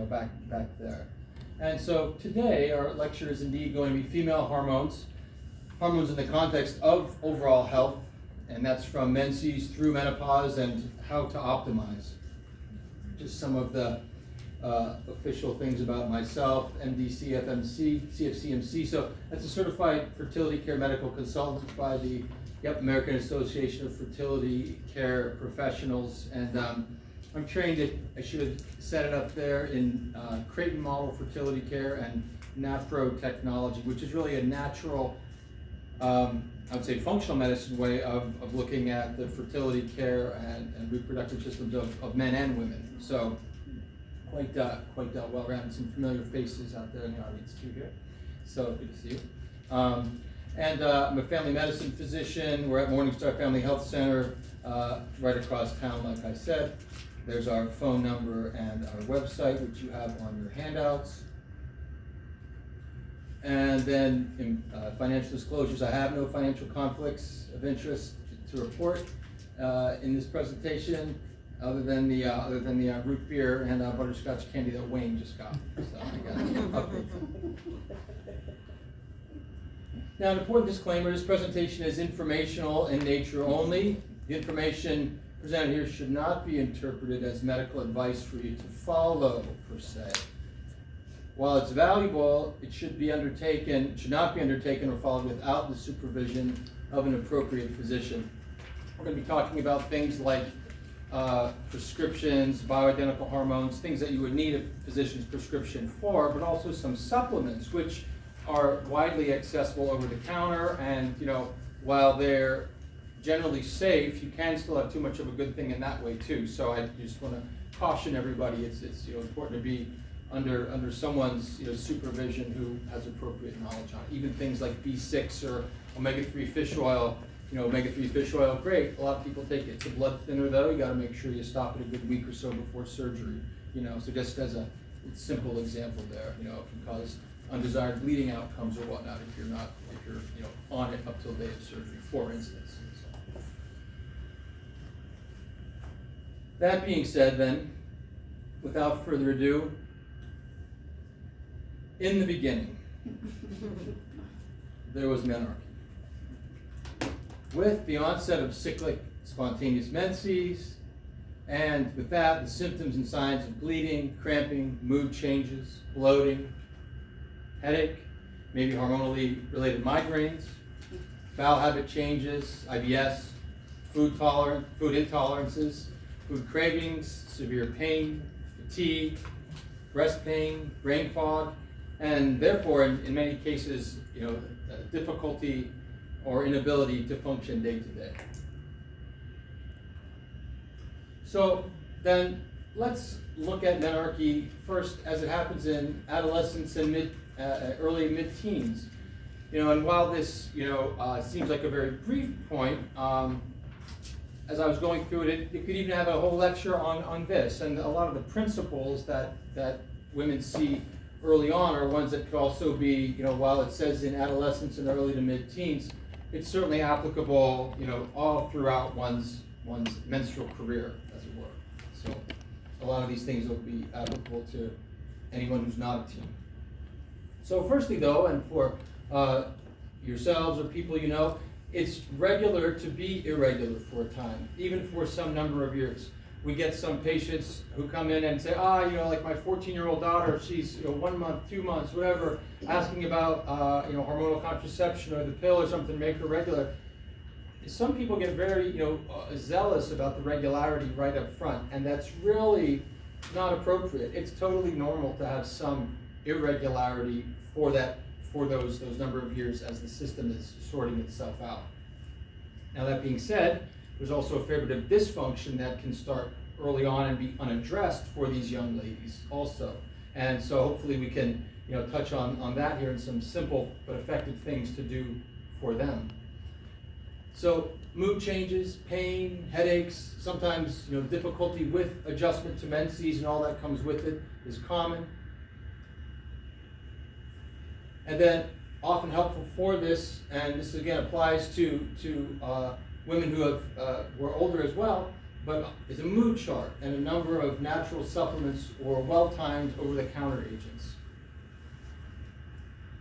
back there. And so today our lecture is indeed going to be female hormones in the context of overall health, and that's from Menses through menopause and how to optimize. Just some of the official things about myself: MD, CFMC, CFCMC. So that's a certified fertility care medical consultant by the American Association of Fertility Care Professionals, and I'm trained at, I should have set it up there, in Creighton model fertility care and NaPro technology, which is really a natural, I would say, functional medicine way of looking at the fertility care and reproductive systems of men and women. So quite well-rounded. Some familiar faces out there in the audience too here. So good to see you. And I'm a family medicine physician. We're at MorningStar Family Health Center, right across town, like I said. There's our phone number and our website, which you have on your handouts. And then in financial disclosures, I have no financial conflicts of interest to report in this presentation, other than the root beer and butterscotch candy that Wayne just got. So I got an update. Now, an important disclaimer: this presentation is informational in nature only. The information presented here should not be interpreted as medical advice for you to follow, per se. While it's valuable, it should not be undertaken or followed without the supervision of an appropriate physician. We're going to be talking about things like prescriptions, bioidentical hormones, things that you would need a physician's prescription for, but also some supplements, which are widely accessible over the counter, and while they're generally safe, you can still have too much of a good thing in that way too. So I just want to caution everybody: it's important to be under someone's supervision who has appropriate knowledge on it. Even things like B6 or omega-3 fish oil. Omega-3 fish oil, great. A lot of people take it. It's a blood thinner, though. You got to make sure you stop it a good week or so before surgery. So just as a simple example there, it can cause undesired bleeding outcomes or whatnot if you're on it up till the day of surgery, for instance. So, that being said, then, without further ado, in the beginning, there was menarche. With the onset of cyclic spontaneous menses, and with that, the symptoms and signs of bleeding, cramping, mood changes, bloating, headache, maybe hormonally related migraines, bowel habit changes, IBS, food intolerances, food cravings, severe pain, fatigue, breast pain, brain fog, and therefore, in many cases, difficulty or inability to function day to day. So then, let's look at menarche first as it happens in adolescence and early mid-teens. And while this seems like a very brief point, as I was going through it, it could even have a whole lecture on this, and a lot of the principles that women see early on are ones that could also be, while it says in adolescence and early to mid-teens, it's certainly applicable, all throughout one's menstrual career, as it were. So a lot of these things will be applicable to anyone who's not a teen. So firstly, though, and for yourselves or people it's regular to be irregular for a time, even for some number of years. We get some patients who come in and say, like my 14-year-old daughter, she's 1 month, 2 months, whatever, asking about hormonal contraception or the pill or something to make her regular. Some people get very zealous about the regularity right up front, and that's really not appropriate. It's totally normal to have some irregularity for those number of years as the system is sorting itself out. Now, that being said, there's also a fair bit of dysfunction that can start early on and be unaddressed for these young ladies also. And so hopefully we can touch on that here and some simple but effective things to do for them. So mood changes, pain, headaches, sometimes difficulty with adjustment to menses and all that comes with it is common. And then often helpful for this, and this again applies to women who are older as well, but it's a mood chart and a number of natural supplements or well-timed over-the-counter agents,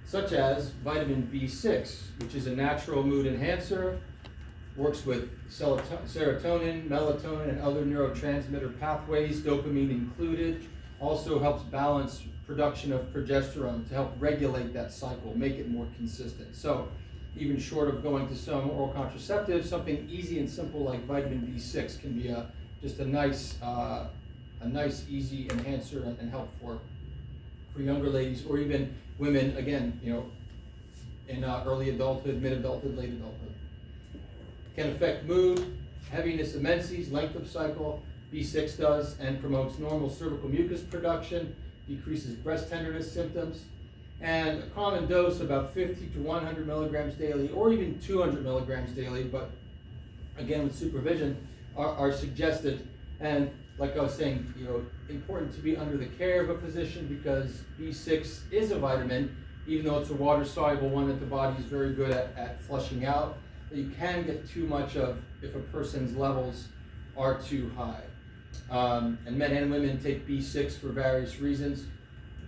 such as vitamin B6, which is a natural mood enhancer, works with serotonin, melatonin, and other neurotransmitter pathways, dopamine included. Also helps balance production of progesterone to help regulate that cycle, make it more consistent. So even short of going to some oral contraceptives, something easy and simple like vitamin B6 can be just a nice, easy enhancer and help for younger ladies or even women, again, in early adulthood, mid-adulthood, late adulthood. Can affect mood, heaviness of menses, length of cycle, B6 does, and promotes normal cervical mucus production, decreases breast tenderness symptoms, and a common dose about 50 to 100 milligrams daily, or even 200 milligrams daily, but again with supervision, are suggested. And like I was saying, important to be under the care of a physician because B6 is a vitamin, even though it's a water-soluble one that the body is very good at flushing out. That you can get too much of if a person's levels are too high. And men and women take B6 for various reasons.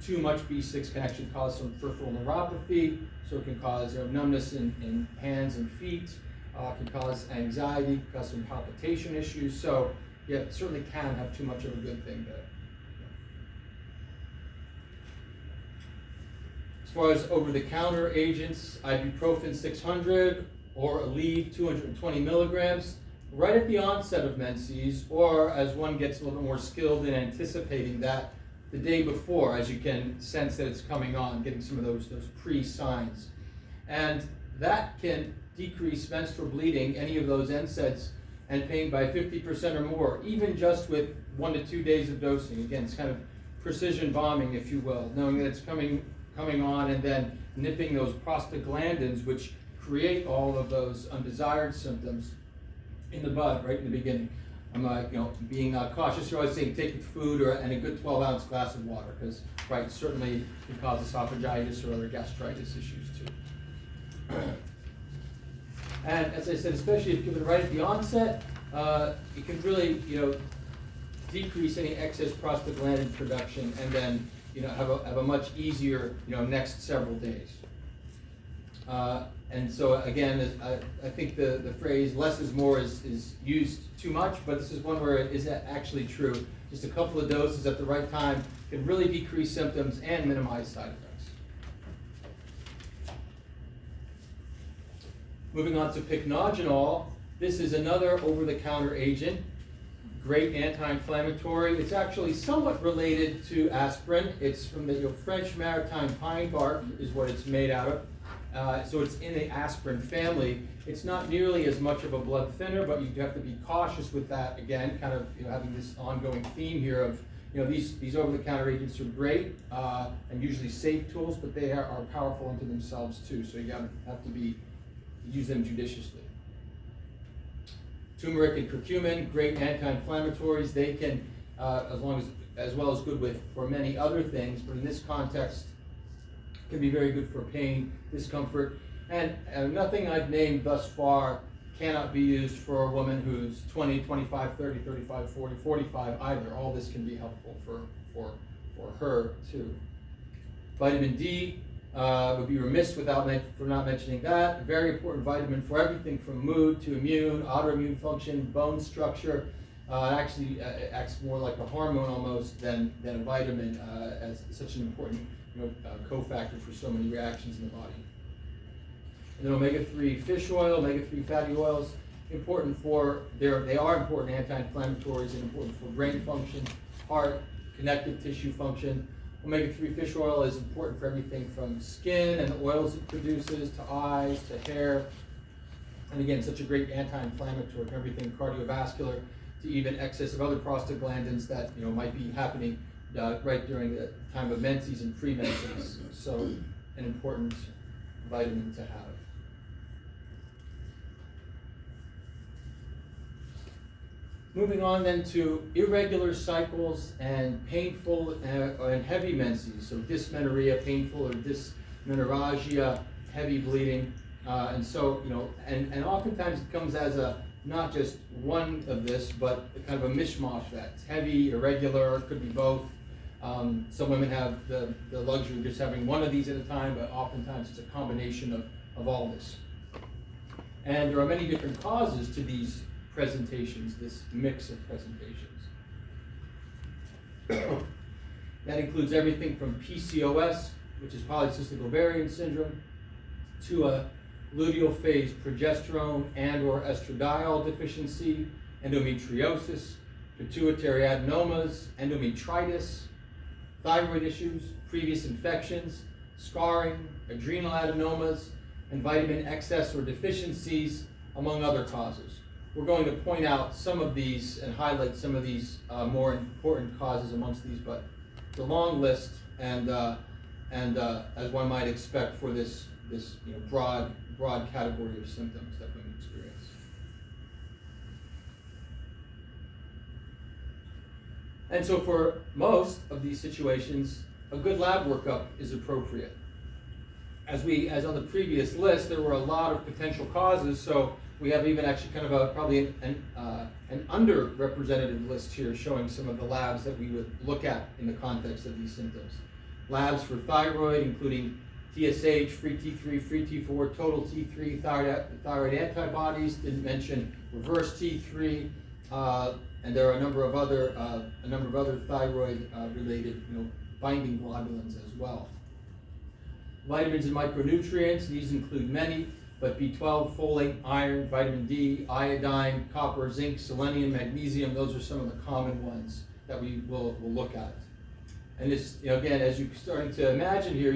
Too much B6 can actually cause some peripheral neuropathy, so it can cause numbness in hands and feet, can cause anxiety, can cause some palpitation issues. So yeah, it certainly can have too much of a good thing there. As far as over-the-counter agents, ibuprofen 600 or Aleve 220 milligrams right at the onset of menses, or as one gets a little bit more skilled in anticipating that the day before, as you can sense that it's coming on, getting some of those pre-signs. And that can decrease menstrual bleeding, any of those NSAIDs, and pain by 50% or more, even just with 1 to 2 days of dosing. Again, it's kind of precision bombing, if you will, knowing that it's coming on and then nipping those prostaglandins, which create all of those undesired symptoms in the bud right in the beginning. I'm being cautious. You're always saying take with food and a good 12-ounce glass of water because certainly can cause esophagitis or other gastritis issues too. And as I said, especially if given right at the onset, it can really decrease any excess prostaglandin production and then have a much easier next several days. And so again, I think the phrase less is more is used too much, but this is one where it is actually true. Just a couple of doses at the right time can really decrease symptoms and minimize side effects. Moving on to pycnogenol, this is another over-the-counter agent, great anti-inflammatory. It's actually somewhat related to aspirin. It's from the French maritime pine bark is what it's made out of. So it's in the aspirin family. It's not nearly as much of a blood thinner, but you have to be cautious with that. Again, kind of having this ongoing theme here of these over-the-counter agents are great and usually safe tools, but they are powerful unto themselves too. So you have to use them judiciously. Turmeric and curcumin, great anti-inflammatories. They can, as well as good for many other things, but in this context, can be very good for pain, discomfort, and nothing I've named thus far cannot be used for a woman who's 20, 25, 30, 35, 40, 45 either. All this can be helpful for her too. Vitamin D, would be remiss for not mentioning that. A very important vitamin for everything from mood to immune, autoimmune function, bone structure. It actually acts more like a hormone almost than a vitamin as such an important cofactor for so many reactions in the body. And then omega-3 fish oil, omega-3 fatty oils, they are important anti-inflammatories and important for brain function, heart, connective tissue function. Omega-3 fish oil is important for everything from skin and the oils it produces to eyes to hair. And again, such a great anti-inflammatory from everything cardiovascular to even excess of other prostaglandins that might be happening right during the time of menses and pre-menses. So an important vitamin to have. Moving on then to irregular cycles and painful and heavy menses. So dysmenorrhea, painful, or dysmenorrhagia, heavy bleeding. And so, and oftentimes it comes as a not just one of this, but kind of a mishmash that's heavy, irregular, could be both. Some women have the luxury of just having one of these at a time, but oftentimes it's a combination of all this. And there are many different causes to these presentations, this mix of presentations. That includes everything from PCOS, which is polycystic ovarian syndrome, to a luteal phase progesterone and or estradiol deficiency, endometriosis, pituitary adenomas, endometritis, thyroid issues, previous infections, scarring, adrenal adenomas, and vitamin excess or deficiencies, among other causes. We're going to point out some of these and highlight some of these more important causes amongst these, but it's a long list, and as one might expect for this broad category of symptoms that women experience. And so for most of these situations, a good lab workup is appropriate. As on the previous list, there were a lot of potential causes, so we have even actually kind of probably an underrepresentative list here showing some of the labs that we would look at in the context of these symptoms. Labs for thyroid, including TSH, free T3, free T4, total T3, thyroid antibodies, didn't mention reverse T3, and there are a number of other thyroid related binding globulins as well. Vitamins and micronutrients, these include many, but B12, folate, iron, vitamin D, iodine, copper, zinc, selenium, magnesium, those are some of the common ones that we will look at. And this, again, as you're starting to imagine here,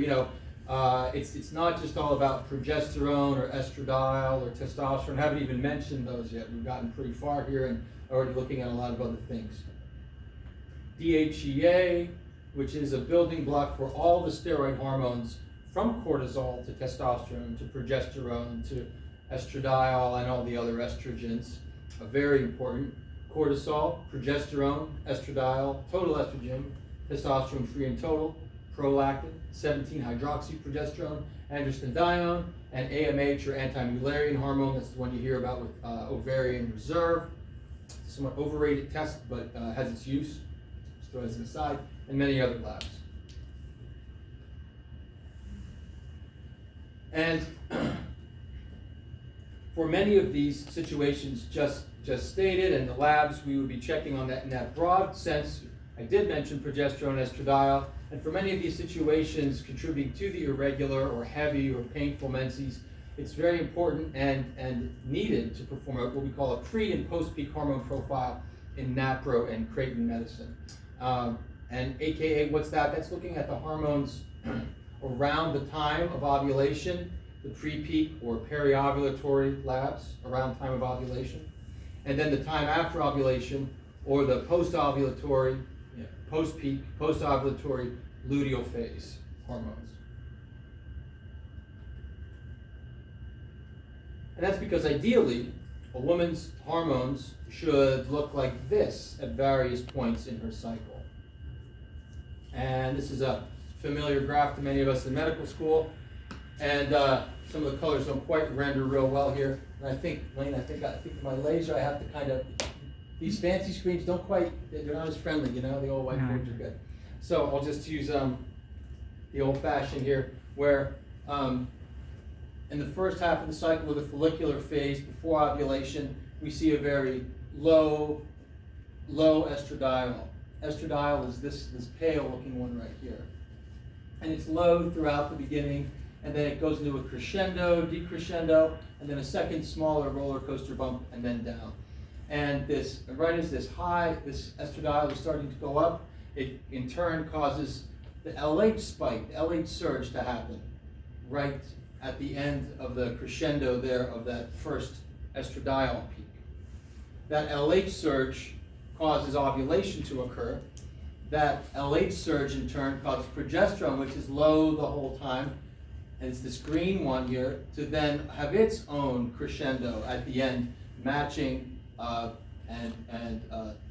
it's not just all about progesterone or estradiol or testosterone. I haven't even mentioned those yet. We've gotten pretty far here and already looking at a lot of other things. DHEA, which is a building block for all the steroid hormones, from cortisol to testosterone to progesterone to estradiol and all the other estrogens, very important. Cortisol, progesterone, estradiol, total estrogen, testosterone free and total, prolactin, 17-hydroxyprogesterone, androstenedione, and AMH or anti-Mullerian hormone. That's the one you hear about with ovarian reserve. Somewhat overrated test, but has its use. Just throw this aside, and many other labs. And for many of these situations just stated, and the labs we would be checking on that in that broad sense. I did mention progesterone, estradiol, and for many of these situations contributing to the irregular or heavy or painful menses, it's very important and needed to perform what we call a pre and post-peak hormone profile in NaPro and Creighton medicine. And AKA, what's that? That's looking at the hormones around the time of ovulation, the pre-peak or periovulatory labs around time of ovulation, and then the time after ovulation or the post-ovulatory, post-peak, post-ovulatory luteal phase hormones. And that's because ideally, a woman's hormones should look like this at various points in her cycle. And this is a familiar graph to many of us in medical school, and some of the colors don't quite render real well here. And I think, Lane, I think my laser, I have to kind of, these fancy screens don't quite, they're not as friendly, the old whiteboards are good. So I'll just use the old-fashioned here, where in the first half of the cycle of the follicular phase before ovulation, we see a very low estradiol. Estradiol is this pale-looking one right here. And it's low throughout the beginning, and then it goes into a crescendo, decrescendo, and then a second smaller roller coaster bump, and then down. And right as this estradiol is starting to go up, it in turn causes the LH spike, the LH surge to happen right at the end of the crescendo there of that first estradiol peak. That LH surge causes ovulation to occur. That LH surge in turn causes progesterone, which is low the whole time, and it's this green one here, to then have its own crescendo at the end, matching and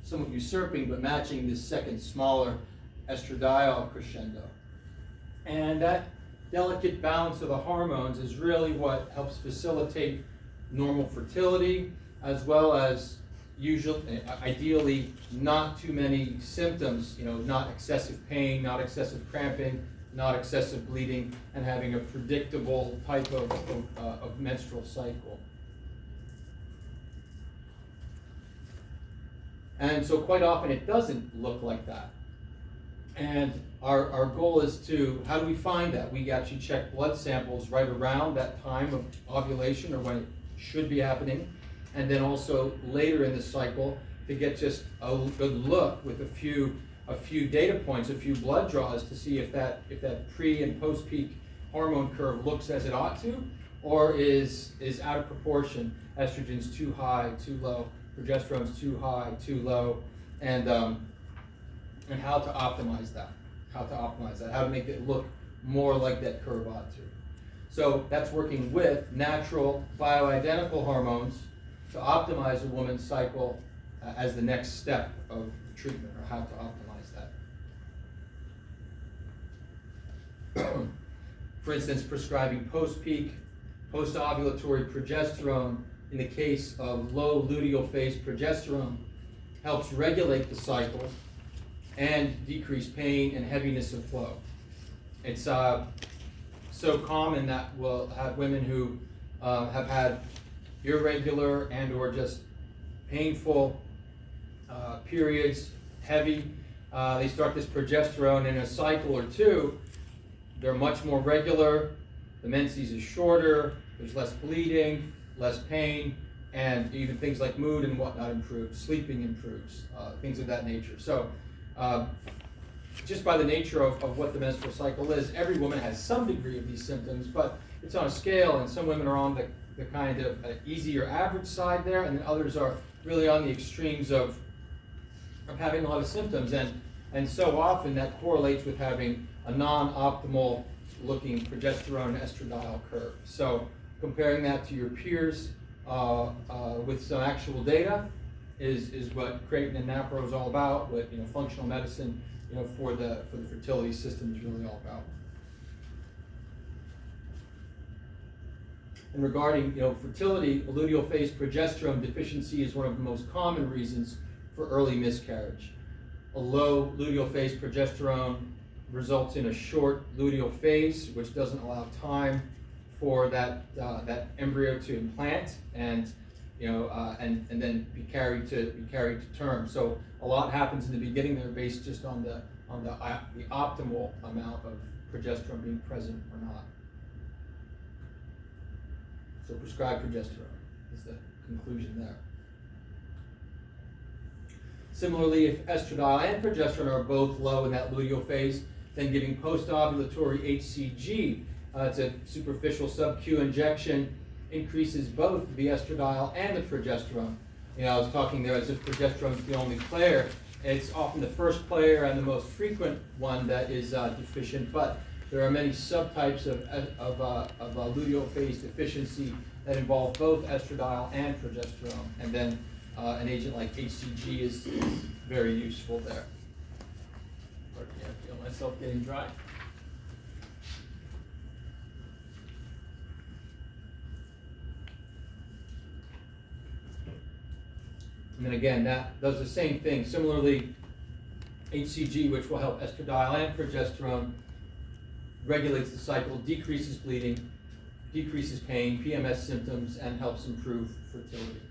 somewhat usurping, but matching this second smaller estradiol crescendo. And that delicate balance of the hormones is really what helps facilitate normal fertility as well as ideally not too many symptoms, not excessive pain, not excessive cramping, not excessive bleeding, and having a predictable type of menstrual cycle. And so quite often it doesn't look like that. And our goal is how do we find that? We actually check blood samples right around that time of ovulation or when it should be happening, and then also later in the cycle to get just a good look with a few data points, a few blood draws to see if that pre and post peak hormone curve looks as it ought to, or is out of proportion. Estrogen's too high, too low, progesterone's too high, too low, and how to optimize that, how to make it look more like that curve ought to. So that's working with natural bioidentical hormones to optimize a woman's cycle as the next step of treatment, or how to optimize that. For instance, prescribing post-peak, post-ovulatory progesterone in the case of low luteal phase progesterone helps regulate the cycle and decrease pain and heaviness of flow. It's so common that we'll have women who have had irregular and or just painful periods, heavy. They start this progesterone in a cycle or two. They're much more regular. The menses is shorter. There's less bleeding, less pain, and even things like mood and whatnot improves. Sleeping improves, things of that nature. So just by the nature of what the menstrual cycle is, every woman has some degree of these symptoms, but it's on a scale, and some women are on the kind of easy or average side there, and then others are really on the extremes of having a lot of symptoms, and so often that correlates with having a non-optimal looking progesterone estradiol curve. So comparing that to your peers with some actual data is what Creighton and NaPro is all about, what functional medicine for the fertility system is really all about. And regarding fertility, luteal phase progesterone deficiency is one of the most common reasons for early miscarriage. A low luteal phase progesterone results in a short luteal phase, which doesn't allow time for that embryo to implant and and then be carried to term. So a lot happens in the beginning there based just on the optimal amount of progesterone being present or not. So prescribed progesterone is the conclusion there. Similarly, if estradiol and progesterone are both low in that luteal phase, then giving post-ovulatory HCG, it's a superficial sub-Q injection, increases both the estradiol and the progesterone. I was talking there as if progesterone is the only player. It's often the first player and the most frequent one that is deficient, but there are many subtypes of luteal phase deficiency that involve both estradiol and progesterone, and then an agent like HCG is very useful there. I feel myself getting dry. And then again, that does the same thing. Similarly, HCG, which will help estradiol and progesterone, regulates the cycle, decreases bleeding, decreases pain, PMS symptoms, and helps improve fertility.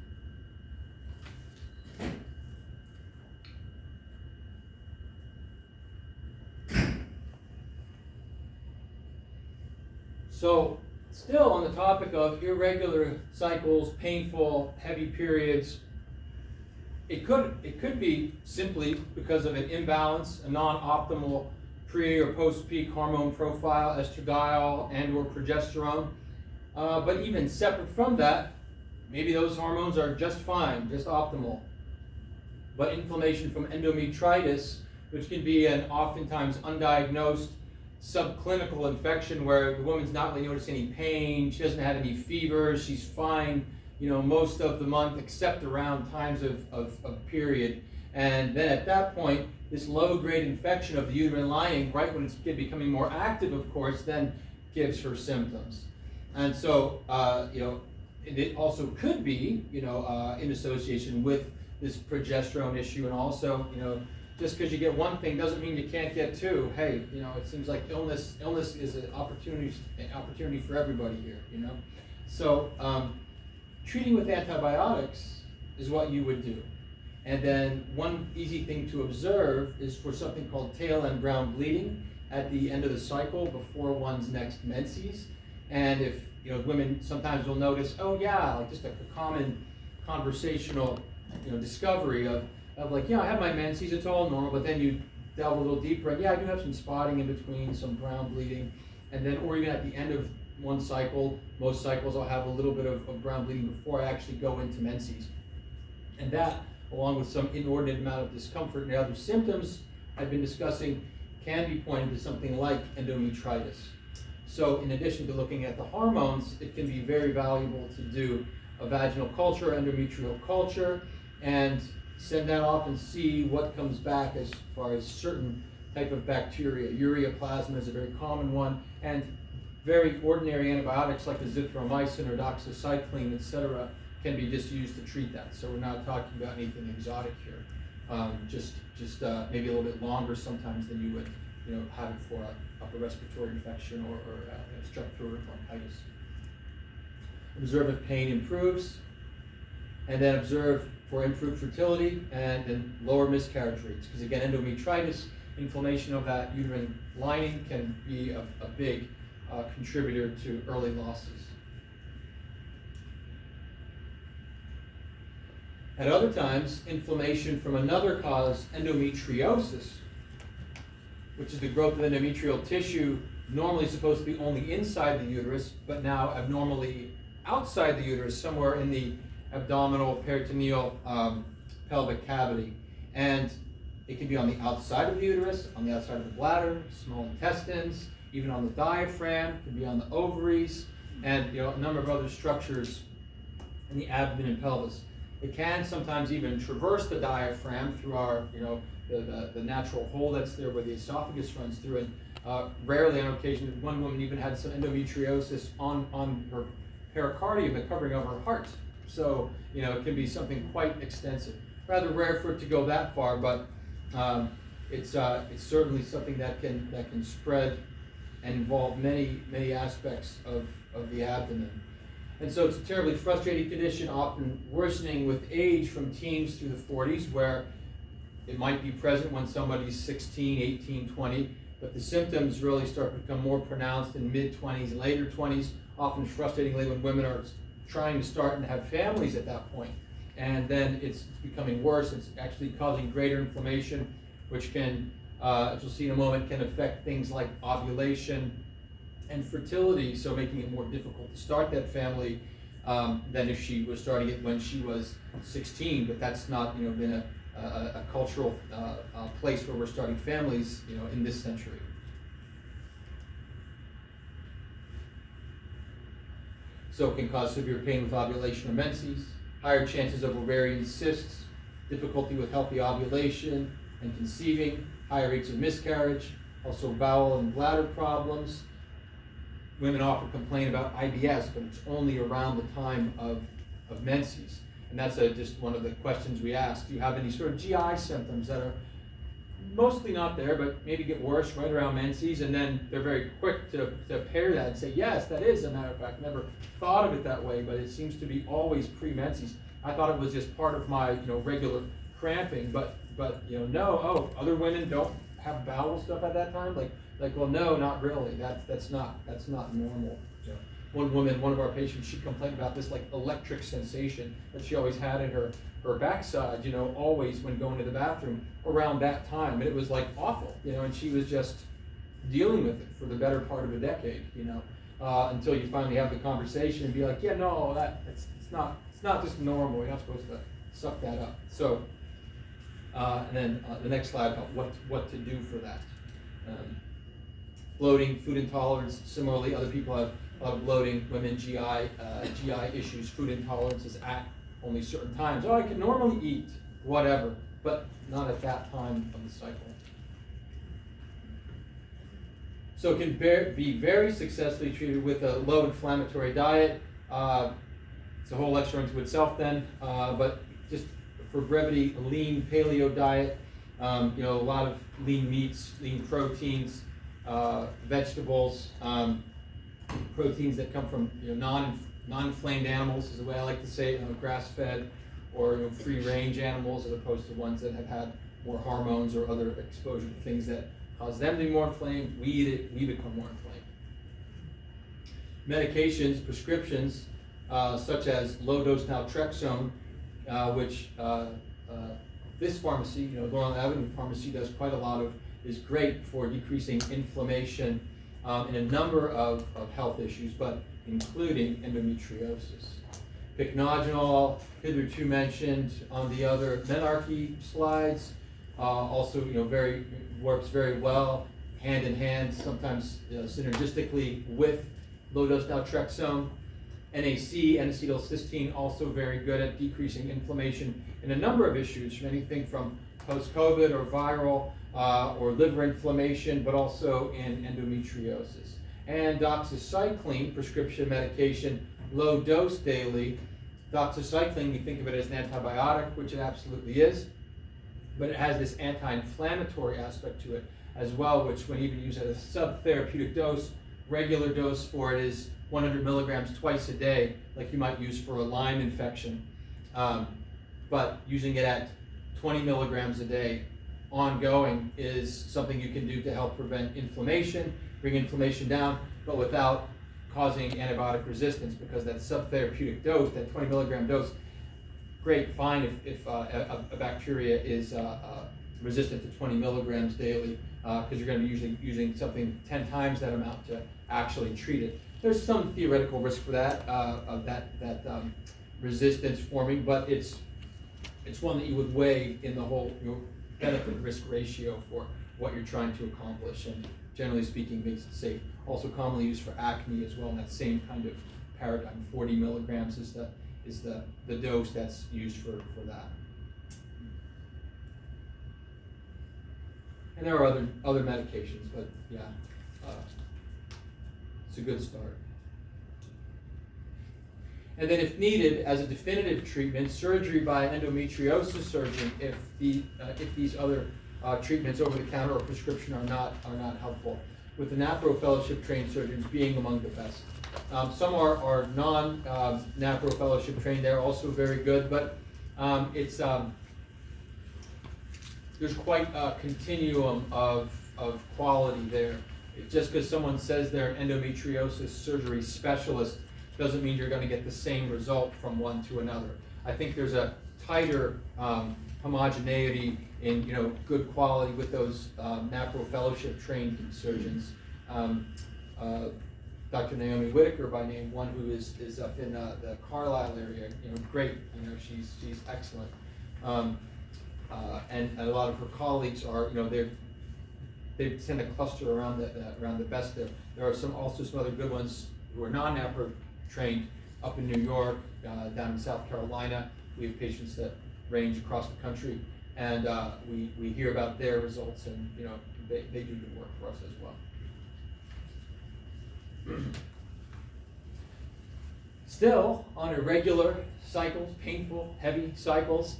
So, still on the topic of irregular cycles, painful, heavy periods, it could be simply because of an imbalance, a non-optimal pre or post-peak hormone profile, estradiol and or progesterone. But even separate from that, maybe those hormones are just fine, just optimal. But inflammation from endometritis, which can be an oftentimes undiagnosed subclinical infection where the woman's not really noticing any pain, she doesn't have any fever, she's fine, most of the month except around times of period. And then at that point, this low-grade infection of the uterine lining, right when it's becoming more active, of course, then gives her symptoms. And so, it also could be, in association with this progesterone issue, and also, just because you get one thing doesn't mean you can't get two. Hey, it seems like illness is an opportunity for everybody here, So treating with antibiotics is what you would do. And then one easy thing to observe is for something called tail end brown bleeding at the end of the cycle before one's next menses. And if, women sometimes will notice, oh yeah, like just a common conversational, discovery of like, I have my menses, it's all normal, but then you delve a little deeper and I do have some spotting in between, some brown bleeding. And then, or even at the end of one cycle, most cycles I'll have a little bit of brown bleeding before I actually go into menses. And that, along with some inordinate amount of discomfort and other symptoms I've been discussing, can be pointed to something like endometritis. So in addition to looking at the hormones, it can be very valuable to do a vaginal culture, endometrial culture, and send that off and see what comes back as far as certain type of bacteria. Ureaplasma is a very common one, and very ordinary antibiotics like azithromycin or doxycycline, etc., can be just used to treat that. So we're not talking about anything exotic here. Just maybe a little bit longer sometimes than you would, have it for an upper respiratory infection or strep throat or bronchitis. Observe if pain improves, and then observe for improved fertility and then lower miscarriage rates. Because again, endometritis, inflammation of that uterine lining, can be a big contributor to early losses. At other times, inflammation from another cause, endometriosis, which is the growth of endometrial tissue, normally supposed to be only inside the uterus, but now abnormally outside the uterus, somewhere in the abdominal, peritoneal, pelvic cavity. And it can be on the outside of the uterus, on the outside of the bladder, small intestines, even on the diaphragm, it can be on the ovaries, and a number of other structures in the abdomen and pelvis. It can sometimes even traverse the diaphragm through our, the natural hole that's there where the esophagus runs through. And rarely, on occasion, one woman even had some endometriosis on her pericardium, the covering of her heart. So, it can be something quite extensive. Rather rare for it to go that far, but it's certainly something that can spread and involve many aspects of the abdomen. And so it's a terribly frustrating condition, often worsening with age from teens through the 40s, where it might be present when somebody's 16, 18, 20, but the symptoms really start to become more pronounced in mid-20s and later 20s, often frustratingly when women are trying to start and have families at that point. And then it's becoming worse. It's actually causing greater inflammation, which can, as you'll see in a moment, can affect things like ovulation and fertility, so making it more difficult to start that family than if she was starting it when she was 16. But that's not, been a cultural place where we're starting families, in this century. So it can cause severe pain with ovulation or menses, higher chances of ovarian cysts, difficulty with healthy ovulation and conceiving, higher rates of miscarriage, also bowel and bladder problems. Women often complain about IBS, but it's only around the time of menses. And that's just one of the questions we ask. Do you have any sort of GI symptoms that are mostly not there, but maybe get worse right around menses? And then they're very quick to pair that and say, yes, that is, a matter of fact, never thought of it that way, but it seems to be always pre-menses. I thought it was just part of my regular cramping, but no, other women don't have bowel stuff at that time? Like, well, no, not really. That's not normal. Yeah. One woman, one of our patients, she complained about this electric sensation that she always had in her backside, always when going to the bathroom around that time. And it was awful, and she was just dealing with it for the better part of a decade, until you finally have the conversation and be like, yeah, no, it's not just normal. You're not supposed to suck that up. So, and then the next slide about what to do for that. Bloating, food intolerance. Similarly, other people have bloating. Women, GI issues, food intolerances at only certain times. Oh, I can normally eat whatever, but not at that time of the cycle. So it can be very successfully treated with a low inflammatory diet. it's a whole lecture unto itself then, but just for brevity, a lean paleo diet, a lot of lean meats, lean proteins, vegetables, proteins that come from non-inflamed animals is the way I like to say it, grass-fed or free-range animals as opposed to ones that have had more hormones or other exposure to things that cause them to be more inflamed. We eat it, we become more inflamed. Medications, prescriptions, such as low-dose naltrexone, which this pharmacy, Laurel Avenue Pharmacy does quite a lot of, is great for decreasing inflammation in a number of health issues, but including endometriosis. Pycnogenol, hitherto mentioned on the other menarche slides, also works very well hand in hand, sometimes synergistically with low-dose naltrexone. NAC, N-acetylcysteine, also very good at decreasing inflammation in a number of issues, from anything from post-COVID or viral or liver inflammation, but also in endometriosis. And doxycycline, prescription medication, low dose daily. Doxycycline, we think of it as an antibiotic, which it absolutely is, but it has this anti-inflammatory aspect to it as well, which when even used at a subtherapeutic dose, regular dose for it is 100 milligrams twice a day, like you might use for a Lyme infection. But using it at 20 milligrams a day ongoing is something you can do to help prevent inflammation, bring inflammation down, but without causing antibiotic resistance, because that subtherapeutic dose, that 20 milligram dose, great, fine if a bacteria is resistant to 20 milligrams daily, because you're going to be usually using something 10 times that amount to actually treat it. There's some theoretical risk for that, of that resistance forming, but it's one that you would weigh in the whole benefit-risk ratio for what you're trying to accomplish, and generally speaking makes it safe. Also commonly used for acne as well in that same kind of paradigm. 40 milligrams is the dose that's used for that. And there are other medications, but yeah, it's a good start. And then if needed, as a definitive treatment, surgery by an endometriosis surgeon if these other treatments over the counter or prescription are not helpful, with the NaPro fellowship trained surgeons being among the best. Some are non-NaPro fellowship trained, they're also very good, but there's quite a continuum of quality there. Just because someone says they're an endometriosis surgery specialist doesn't mean you're going to get the same result from one to another. I think there's a tighter homogeneity in good quality with those NaPro fellowship trained surgeons. Dr. Naomi Whitaker by name, one who is up in the Carlisle area, great, she's excellent. And a lot of her colleagues are, they tend to cluster around the best there. There are also some other good ones who are non-NaPro trained up in New York, down in South Carolina. We have patients that range across the country, and we hear about their results, and they do good work for us as well. Still, on irregular cycles, painful, heavy cycles,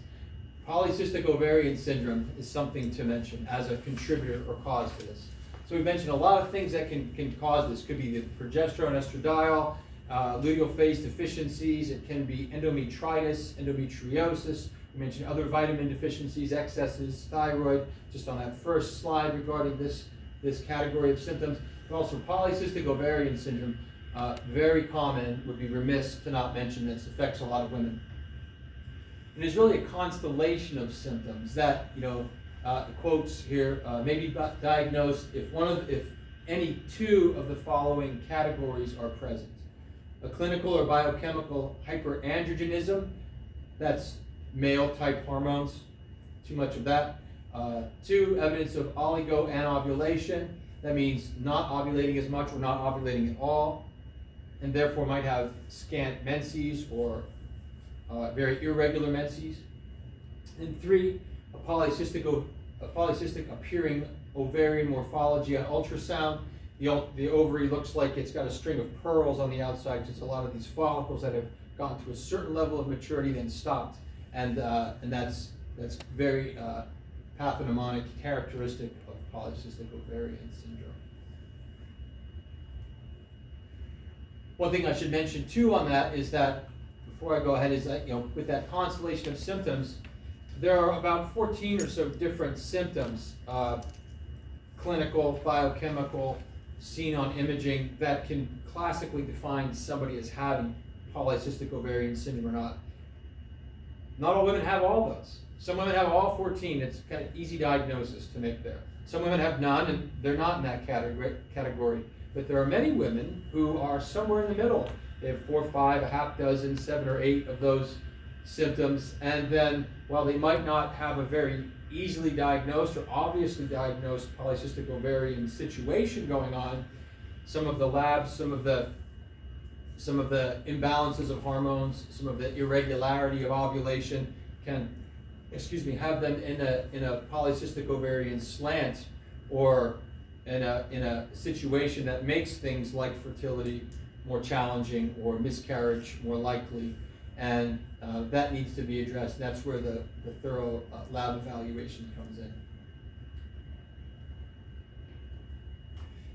polycystic ovarian syndrome is something to mention as a contributor or cause to this. So we mentioned a lot of things that can cause this. Could be the progesterone, estradiol, luteal phase deficiencies. It can be endometritis, endometriosis. We mentioned other vitamin deficiencies, excesses, thyroid, just on that first slide regarding this category of symptoms. But also polycystic ovarian syndrome, very common, would be remiss to not mention this, affects a lot of women. And it's really a constellation of symptoms that, quotes here, may be diagnosed if any two of the following categories are present. A clinical or biochemical hyperandrogenism, that's male type hormones, too much of that. 2, evidence of oligoanovulation, that means not ovulating as much or not ovulating at all, and therefore might have scant menses or very irregular menses. And 3, a polycystic appearing ovarian morphology on ultrasound. The ovary looks like it's got a string of pearls on the outside, because a lot of these follicles that have gotten to a certain level of maturity, then stopped, and that's very pathognomonic characteristic of polycystic ovarian syndrome. One thing I should mention too on that is that, before I go ahead, is that, with that constellation of symptoms, there are about 14 or so different symptoms, clinical, biochemical, seen on imaging, that can classically define somebody as having polycystic ovarian syndrome or not. Not all women have all those. Some women have all 14. It's kind of easy diagnosis to make there. Some women have none, and they're not in that category. But there are many women who are somewhere in the middle. They have 4, 5, a half dozen, 7 or 8 of those symptoms. And then, while they might not have a very easily diagnosed or obviously diagnosed polycystic ovarian situation going on, some of the labs, some of the imbalances of hormones, some of the irregularity of ovulation can, have them in a polycystic ovarian slant, or in a situation that makes things like fertility more challenging or miscarriage more likely, and that needs to be addressed. And that's where the thorough lab evaluation comes in.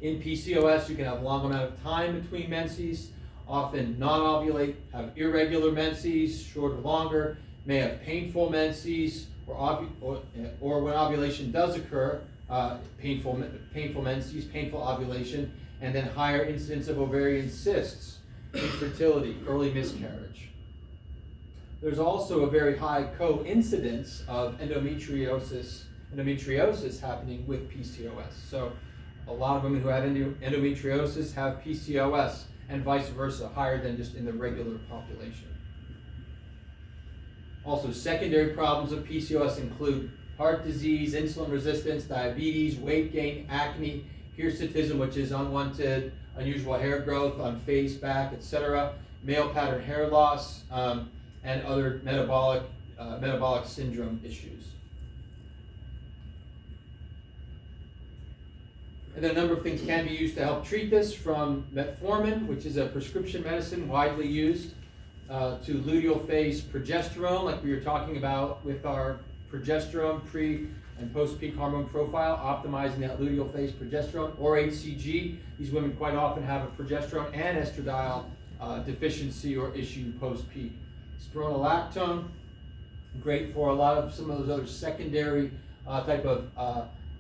In PCOS, you can have a long amount of time between menses, often non-ovulate, have irregular menses, short or longer, may have painful menses, or when ovulation does occur, painful menses, painful ovulation, and then higher incidence of ovarian cysts, infertility, early miscarriage. There's also a very high coincidence of endometriosis happening with PCOS. So a lot of women who have endometriosis have PCOS, and vice versa, higher than just in the regular population. Also, secondary problems of PCOS include heart disease, insulin resistance, diabetes, weight gain, acne, hirsutism, which is unwanted, unusual hair growth on face, back, etc., male pattern hair loss, and other metabolic syndrome issues. And then a number of things can be used to help treat this, from metformin, which is a prescription medicine widely used, to luteal phase progesterone, like we were talking about with our progesterone pre and post-peak hormone profile, optimizing that luteal phase progesterone, or HCG. These women quite often have a progesterone and estradiol deficiency or issue post-peak. Spironolactone, great for a lot of some of those other secondary type of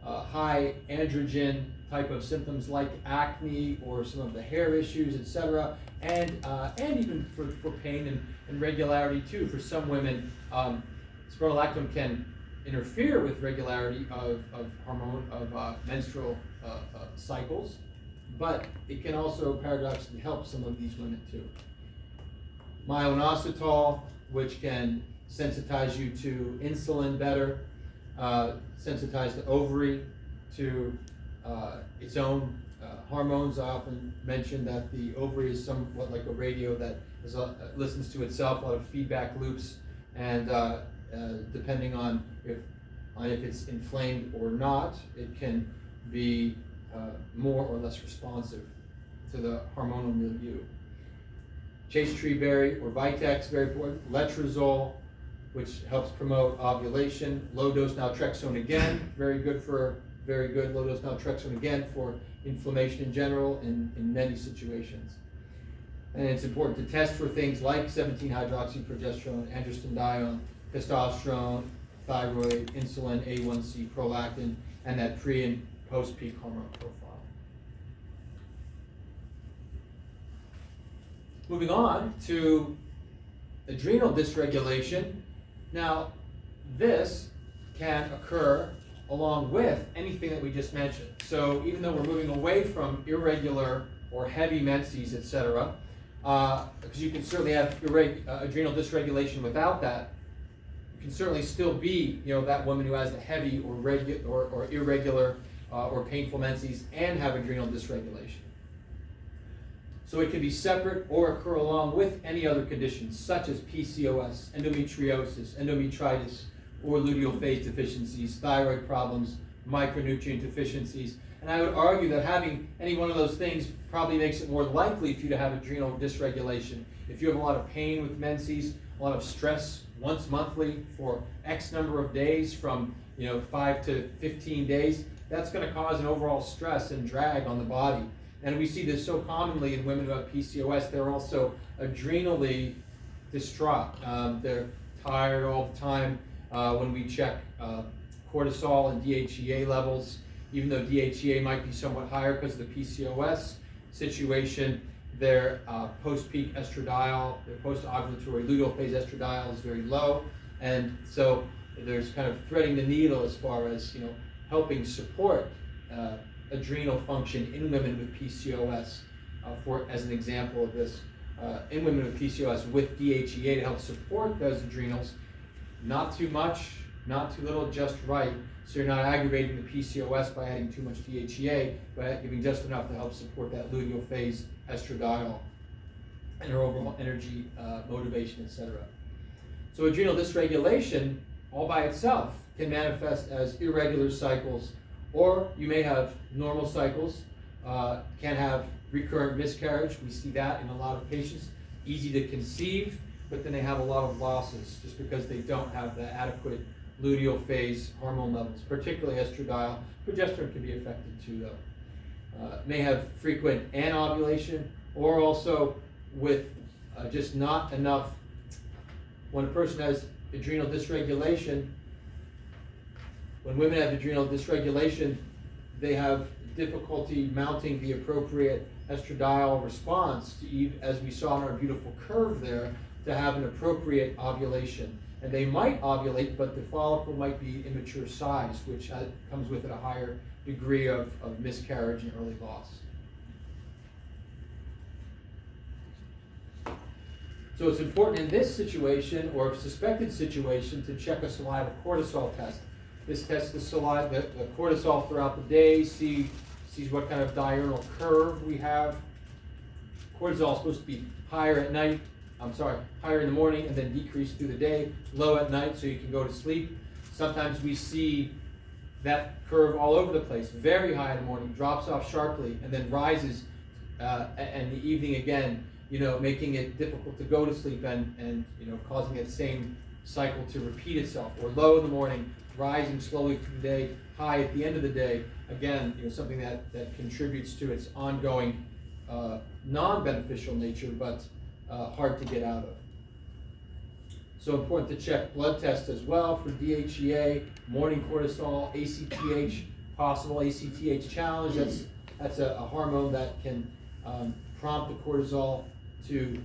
high androgen type of symptoms like acne or some of the hair issues, etc., and even for pain and regularity too. For some women, spironolactone can interfere with regularity of menstrual cycles, but it can also paradoxically help some of these women too. Myoinositol, which can sensitize you to insulin better, sensitize the ovary to its own hormones. I often mention that the ovary is somewhat like a radio that listens to itself, a lot of feedback loops, and depending on if it's inflamed or not, it can be more or less responsive to the hormonal milieu. Chase tree berry or Vitex, very important. Letrozole, which helps promote ovulation. Low dose naltrexone again, very good low dose naltrexone again for inflammation in general in many situations. And it's important to test for things like 17-hydroxyprogesterone, androstenedione, testosterone, thyroid, insulin, A1C, prolactin, and that pre and post-peak hormone profile. Moving on to adrenal dysregulation. Now, this can occur along with anything that we just mentioned. So even though we're moving away from irregular or heavy menses, etc., because you can certainly have adrenal dysregulation without that, you can certainly still be, that woman who has the heavy or irregular or painful menses and have adrenal dysregulation. So it can be separate or occur along with any other conditions such as PCOS, endometriosis, endometritis, or luteal phase deficiencies, thyroid problems, micronutrient deficiencies, And I would argue that having any one of those things probably makes it more likely for you to have adrenal dysregulation. If you have a lot of pain with menses, a lot of stress once monthly for X number of days from 5 to 15 days, that's going to cause an overall stress and drag on the body. And we see this so commonly in women who have PCOS. They're also adrenally distraught. They're tired all the time. When we check cortisol and DHEA levels, even though DHEA might be somewhat higher because of the PCOS situation, their post-peak estradiol, their post-ovulatory luteal phase estradiol is very low, and so there's kind of threading the needle as far as helping support adrenal function in women with PCOS. As an example of this, in women with PCOS with DHEA to help support those adrenals, not too much, not too little, just right. So you're not aggravating the PCOS by adding too much DHEA, but giving just enough to help support that luteal phase estradiol and her overall energy, motivation, etc. So adrenal dysregulation all by itself can manifest as irregular cycles, or you may have normal cycles, can have recurrent miscarriage. We see that in a lot of patients. Easy to conceive, but then they have a lot of losses just because they don't have the adequate luteal phase hormone levels, particularly estradiol. Progesterone can be affected too, though. May have frequent anovulation, or also with just not enough. When a person has adrenal dysregulation, when women have adrenal dysregulation, they have difficulty mounting the appropriate estradiol response to, as we saw in our beautiful curve there, to have an appropriate ovulation. And they might ovulate, but the follicle might be immature size, which comes with it a higher degree of miscarriage and early loss. So it's important in this situation, or suspected situation, to check a saliva cortisol test. This tests the saliva, the cortisol throughout the day, sees what kind of diurnal curve we have. Cortisol is supposed to be higher at night, higher in the morning and then decrease through the day, low at night so you can go to sleep. Sometimes we see that curve all over the place, very high in the morning, drops off sharply, and then rises in the evening again, making it difficult to go to sleep and causing that same cycle to repeat itself. Or low in the morning, rising slowly through the day, high at the end of the day. Again, something that contributes to its ongoing non-beneficial nature, but hard to get out of. So important to check blood tests as well for DHEA, morning cortisol, ACTH, possible ACTH challenge. That's a hormone that can prompt the cortisol to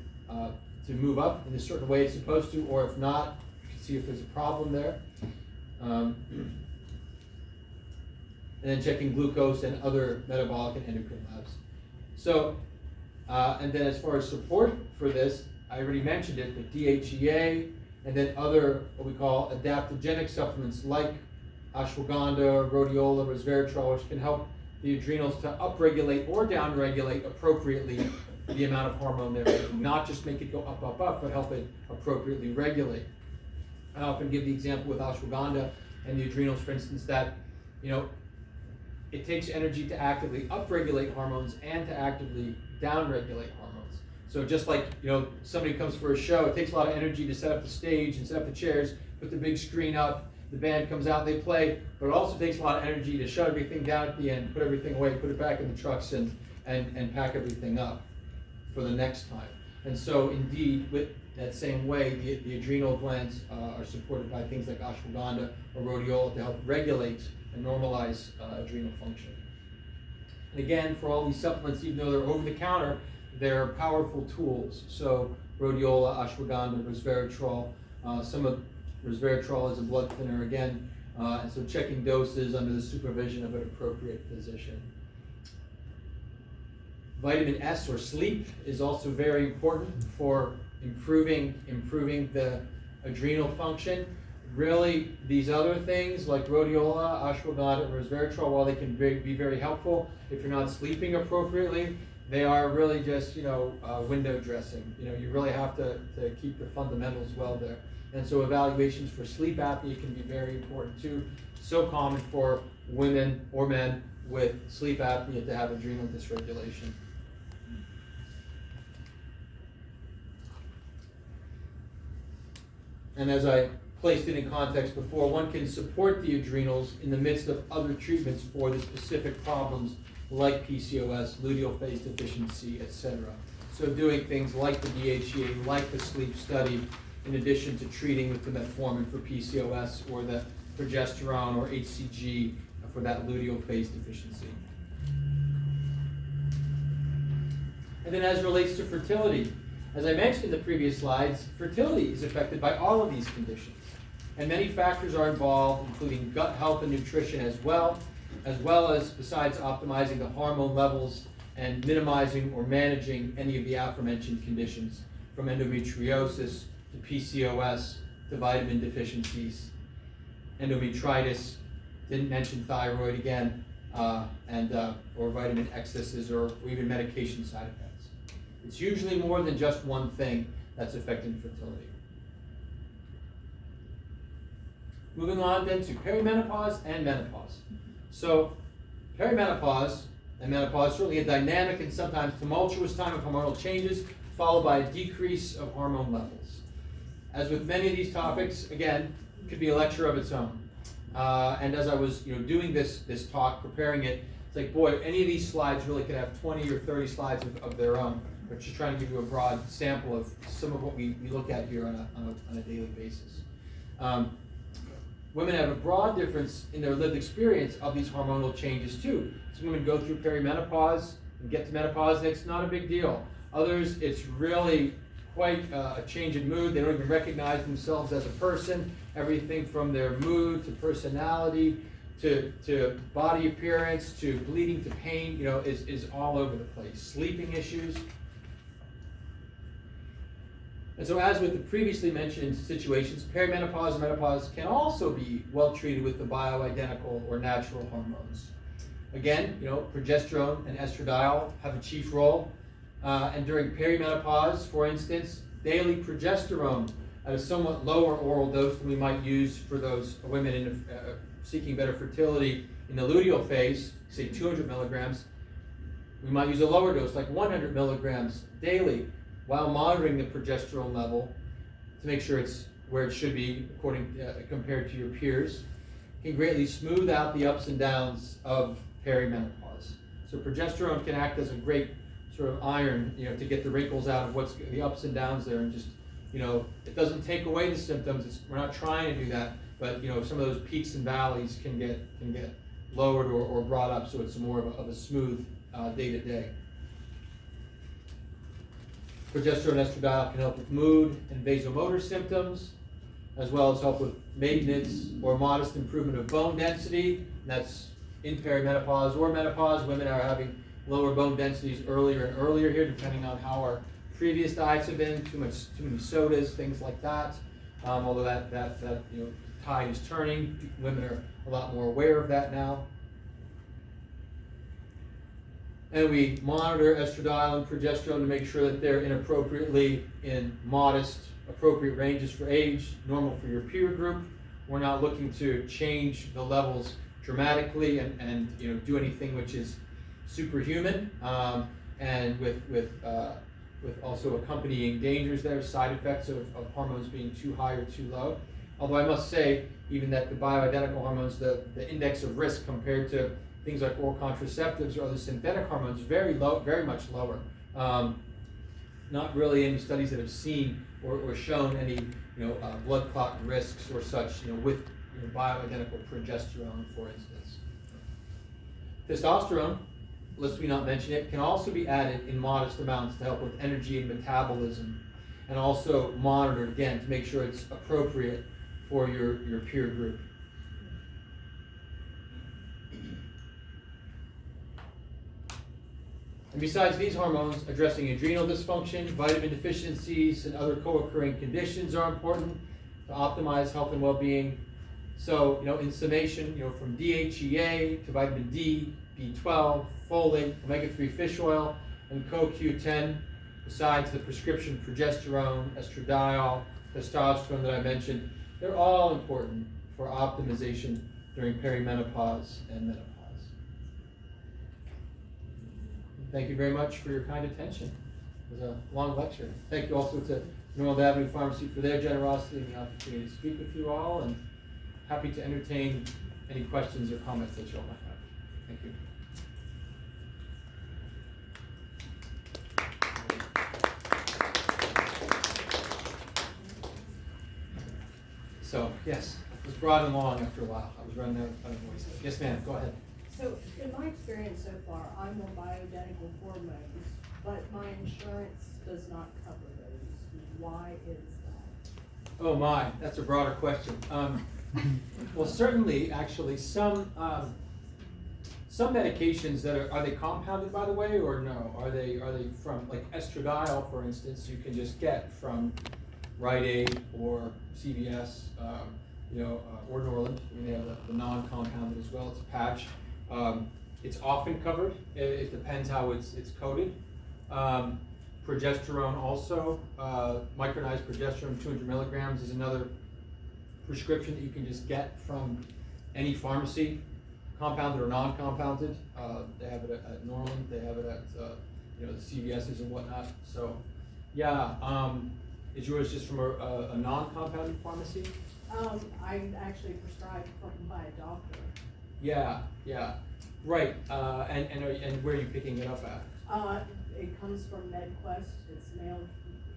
move up in a certain way it's supposed to, or if not, you can see if there's a problem there. And then checking glucose and other metabolic and endocrine labs. So, and then as far as support for this, I already mentioned it, but DHEA, and then other, what we call adaptogenic supplements like ashwagandha, rhodiola, resveratrol, which can help the adrenals to upregulate or downregulate appropriately the amount of hormone they're making. Not just make it go up, up, up, but help it appropriately regulate. I often give the example with ashwagandha and the adrenals, for instance, that it takes energy to actively upregulate hormones and to actively downregulate hormones. So just like somebody comes for a show, it takes a lot of energy to set up the stage and set up the chairs, put the big screen up, the band comes out, they play, but it also takes a lot of energy to shut everything down at the end, put everything away, put it back in the trucks and pack everything up for the next time. And so indeed, with that same way, the adrenal glands are supported by things like ashwagandha or rhodiola to help regulate and normalize adrenal function. And again, for all these supplements, even though they're over the counter, they're powerful tools. So rhodiola, ashwagandha, resveratrol. Some of resveratrol is a blood thinner again, and so checking doses under the supervision of an appropriate physician. Vitamin S or sleep is also very important for improving the adrenal function. Really, these other things like rhodiola, ashwagandha, and resveratrol, while they can be very helpful, if you're not sleeping appropriately, they are really just window dressing. You really have to keep the fundamentals well there. And so evaluations for sleep apnea can be very important too. So common for women or men with sleep apnea to have adrenal dysregulation. And as I placed it in context before, one can support the adrenals in the midst of other treatments for the specific problems like PCOS, luteal phase deficiency, etc. So doing things like the DHEA, like the sleep study, in addition to treating with the metformin for PCOS or the progesterone or HCG for that luteal phase deficiency. And then as it relates to fertility, as I mentioned in the previous slides, fertility is affected by all of these conditions. And many factors are involved, including gut health and nutrition as well as besides optimizing the hormone levels and minimizing or managing any of the aforementioned conditions, from endometriosis to PCOS to vitamin deficiencies, endometritis, didn't mention thyroid again, or vitamin excesses or even medication side effects. It's usually more than just one thing that's affecting fertility. Moving on then to perimenopause and menopause. So perimenopause and menopause, certainly a dynamic and sometimes tumultuous time of hormonal changes, followed by a decrease of hormone levels. As with many of these topics, again, it could be a lecture of its own. And as I was doing this talk, preparing it, it's like, boy, any of these slides really could have 20 or 30 slides of their own. But just trying to give you a broad sample of some of what we look at here on a daily basis. Women have a broad difference in their lived experience of these hormonal changes too. Some women go through perimenopause and get to menopause and it's not a big deal. Others, it's really quite a change in mood. They don't even recognize themselves as a person. Everything from their mood to personality to body appearance to bleeding to pain, is all over the place. Sleeping issues. And so as with the previously mentioned situations, perimenopause and menopause can also be well treated with the bioidentical or natural hormones. Again, progesterone and estradiol have a chief role. And during perimenopause, for instance, daily progesterone at a somewhat lower oral dose than we might use for those women seeking better fertility in the luteal phase, say 200 milligrams. We might use a lower dose, like 100 milligrams daily, while monitoring the progesterone level to make sure it's where it should be compared to your peers. It can greatly smooth out the ups and downs of perimenopause. So progesterone can act as a great sort of iron, to get the wrinkles out of what's the ups and downs there, and just, it doesn't take away the symptoms. We're not trying to do that, but some of those peaks and valleys can get lowered or brought up, so it's more of a smooth day to day. Progesterone and estradiol can help with mood and vasomotor symptoms, as well as help with maintenance or modest improvement of bone density. That's in perimenopause or menopause. Women are having lower bone densities earlier and earlier here, depending on how our previous diets have been. Too many sodas, things like that. Although that tide is turning, women are a lot more aware of that now. And we monitor estradiol and progesterone to make sure that they're inappropriately in modest, appropriate ranges for age, normal for your peer group. We're not looking to change the levels dramatically and do anything which is superhuman, and with also accompanying dangers there, side effects of hormones being too high or too low. Although I must say, even that the bioidentical hormones, the index of risk compared to things like oral contraceptives or other synthetic hormones, very low, very much lower. Not really any studies that have seen or shown any blood clot risks or such with bioidentical progesterone, for instance. Testosterone, lest we not mention it, can also be added in modest amounts to help with energy and metabolism, and also monitored again to make sure it's appropriate for your peer group. And besides these hormones, addressing adrenal dysfunction, vitamin deficiencies, and other co-occurring conditions are important to optimize health and well-being. So, in summation, from DHEA to vitamin D, B12, folate, omega-3 fish oil, and CoQ10, besides the prescription progesterone, estradiol, testosterone that I mentioned, they're all important for optimization during perimenopause and menopause. thank you very much for your kind attention. It was a long lecture. Thank you also to Norland Avenue Pharmacy for their generosity and the opportunity to speak with you all, and happy to entertain any questions or comments that you all might have. Thank you. So, yes, it was broad and long after a while. I was running out of voice. Yes, ma'am, go ahead. So, in my experience so far, I'm on bioidentical hormones, but my insurance does not cover those. Why is that? Oh my, that's a broader question. Well, certainly, actually, some medications that are they compounded, by the way, or no? Are they from, like estradiol, for instance, you can just get from Rite Aid or CVS, or Norland. I mean, they have the non-compounded as well. It's a patch. It's often covered. It depends how it's coded. Progesterone also, micronized progesterone, 200 milligrams is another prescription that you can just get from any pharmacy, compounded or non-compounded. They have it at Norland. They have it at the CVS's and whatnot. So, yeah. Is yours just from a non-compounded pharmacy? I'm actually prescribed by a doctor. Yeah, right. And where are you picking it up at? It comes from MedQuest. It's mailed.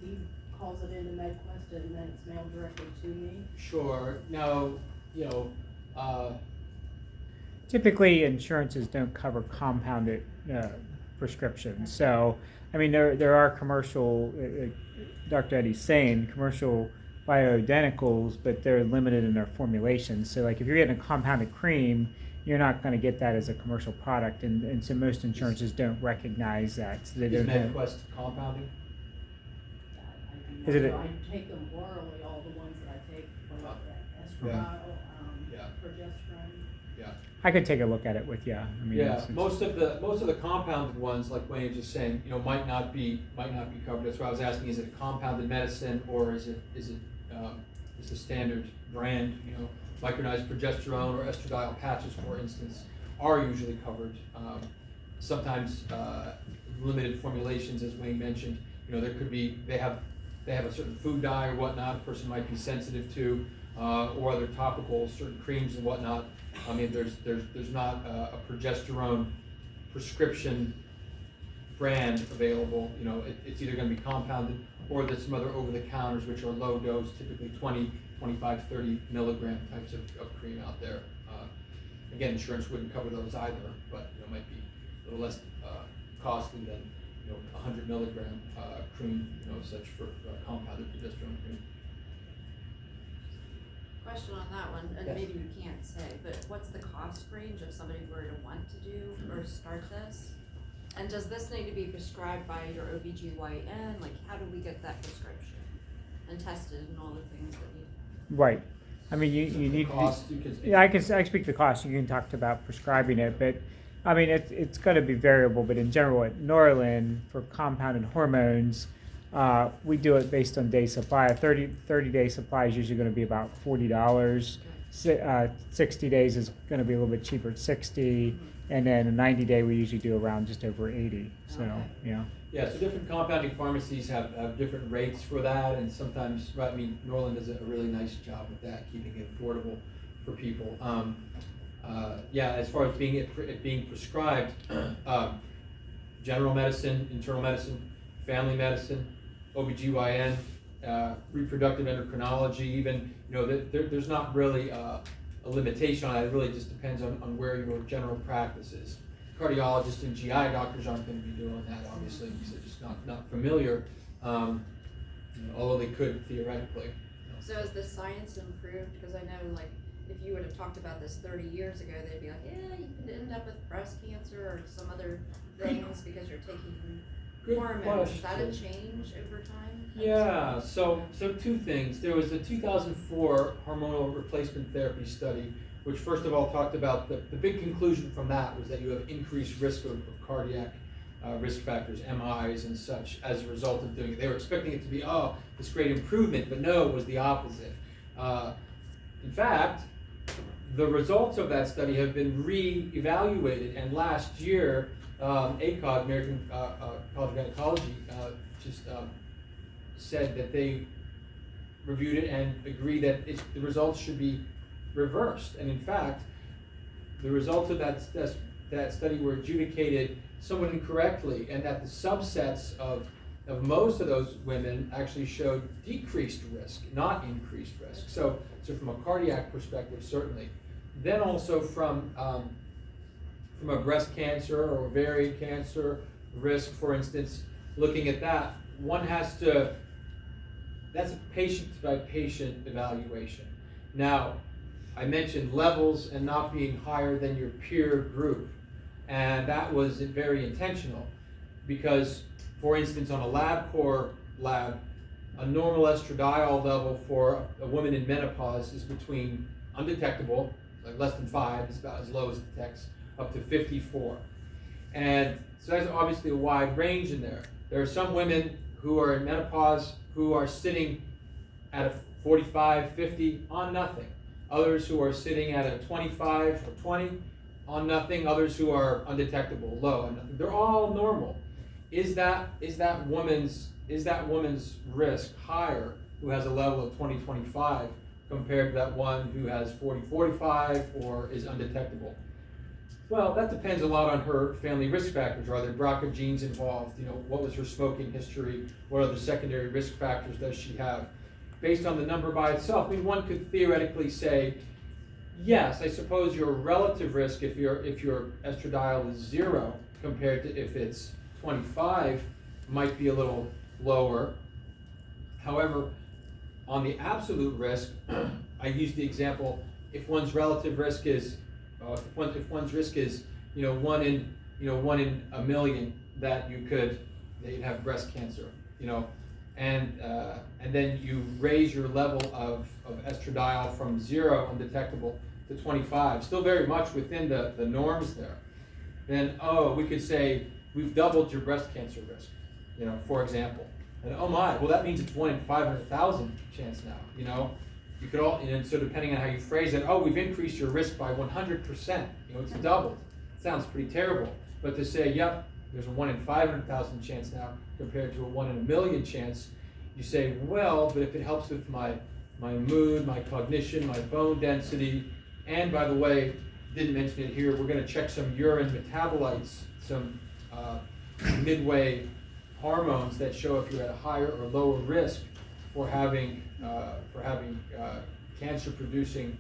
He calls it into MedQuest, and then it's mailed directly to me. Sure. Now, typically insurances don't cover compounded prescriptions. So, I mean, there are commercial. Dr. Eddie's saying commercial bioidenticals, but they're limited in their formulation. So like if you're getting a compounded cream, you're not going to get that as a commercial product, and so most insurances don't recognize that. So they is don't MedQuest compounding? I take them orally, all the ones that I take, estradiol, progesterone. Yeah. I could take a look at it with you. I mean, yeah, most of the compounded ones, like Wayne was just saying, might not be covered. That's why I was asking: is it a compounded medicine, or is it a standard brand? Micronized progesterone or estradiol patches, for instance, are usually covered. Sometimes limited formulations, as Wayne mentioned. There could be they have a certain food dye or whatnot. A person might be sensitive to, or other topical certain creams and whatnot. I mean, there's not a progesterone prescription brand available. It's either going to be compounded or there's some other over-the-counters which are low dose, typically 20, 25, 30 milligram types of cream out there. Again, insurance wouldn't cover those either, but it might be a little less costly than 100 milligram cream, such for compounded progesterone cream. Question on that one, and yes. Maybe you can't say, but what's the cost range if somebody were to want to do or start this? And does this need to be prescribed by your OBGYN? Like, how do we get that prescription and tested and all the things that you? right. I mean, you need cost, I speak to cost. You can talk about prescribing it, but I mean, it's going to be variable. But in general, at Norland for compounded hormones, we do it based on day supply. A 30-day supply is usually going to be about $40. 60 days is going to be a little bit cheaper at $60, and then a 90-day we usually do around just over $80. So yeah. Yeah, so different compounding pharmacies have different rates for that, and sometimes, right, I mean, Norland does a really nice job with that, keeping it affordable for people. As far as being prescribed, general medicine, internal medicine, family medicine, OBGYN, reproductive endocrinology, even, there's not really a limitation on that. It really just depends on where your general practice is. Cardiologists and GI doctors aren't going to be doing that, obviously, because they're just not familiar, although they could theoretically. So has the science improved? Because I know, like, if you would have talked about this 30 years ago, they'd be like, yeah, you could end up with breast cancer or some other things because you're taking hormones. Is that a change over time? Yeah, so two things. There was a 2004 hormonal replacement therapy study, which first of all talked about the big conclusion from that was that you have increased risk of cardiac risk factors, MIs and such, as a result of doing it. They were expecting it to be, this great improvement, but no, it was the opposite. In fact, the results of that study have been re-evaluated, and last year ACOG, American College of Gynecology, just said that they reviewed it and agreed that the results should be reversed. And in fact, the results of that study were adjudicated somewhat incorrectly, and that the subsets of most of those women actually showed decreased risk, not increased risk. So from a cardiac perspective, certainly. Then also from a breast cancer or ovarian cancer risk, for instance, looking at that, one has to, that's a patient-by-patient evaluation. Now, I mentioned levels and not being higher than your peer group, and that was very intentional because, for instance, on a LabCorp lab, a normal estradiol level for a woman in menopause is between undetectable, like less than 5, is about as low as it detects, up to 54. And so there's obviously a wide range in there. There are some women who are in menopause who are sitting at a 45, 50 on nothing. Others who are sitting at a 25 or 20 on nothing. Others who are undetectable, low on nothing. They're all normal. Is that woman's risk higher who has a level of 20, 25 compared to that one who has 40, 45 or is undetectable? Well, that depends a lot on her family risk factors. Are there BRCA genes involved? What was her smoking history? What other secondary risk factors does she have? Based on the number by itself, one could theoretically say, yes, I suppose your relative risk, if your estradiol is 0 compared to if it's 25, might be a little lower. However, on the absolute risk, I use the example, if one's relative risk is if one's risk is 1 in a million that you'd have breast cancer, and then you raise your level of estradiol from 0 undetectable to 25, still very much within the norms there, then we could say we've doubled your breast cancer risk, for example. And oh my, well that means it's 1 in 500,000 chance now, You could and so depending on how you phrase it, we've increased your risk by 100%. It's doubled. It sounds pretty terrible. But to say, yep, there's a 1 in 500,000 chance now compared to a 1 in a million chance, you say, well, but if it helps with my mood, my cognition, my bone density, and by the way, didn't mention it here, we're going to check some urine metabolites, some midway hormones that show if you're at a higher or lower risk for having cancer-producing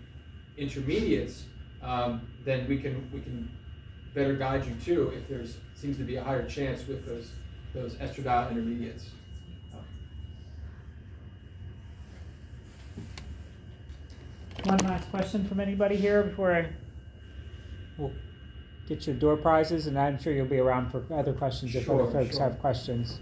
intermediates, then we can better guide you too if there seems to be a higher chance with those estradiol intermediates. One last question from anybody here before we'll get your door prizes, and I'm sure you'll be around for other questions if other folks have questions.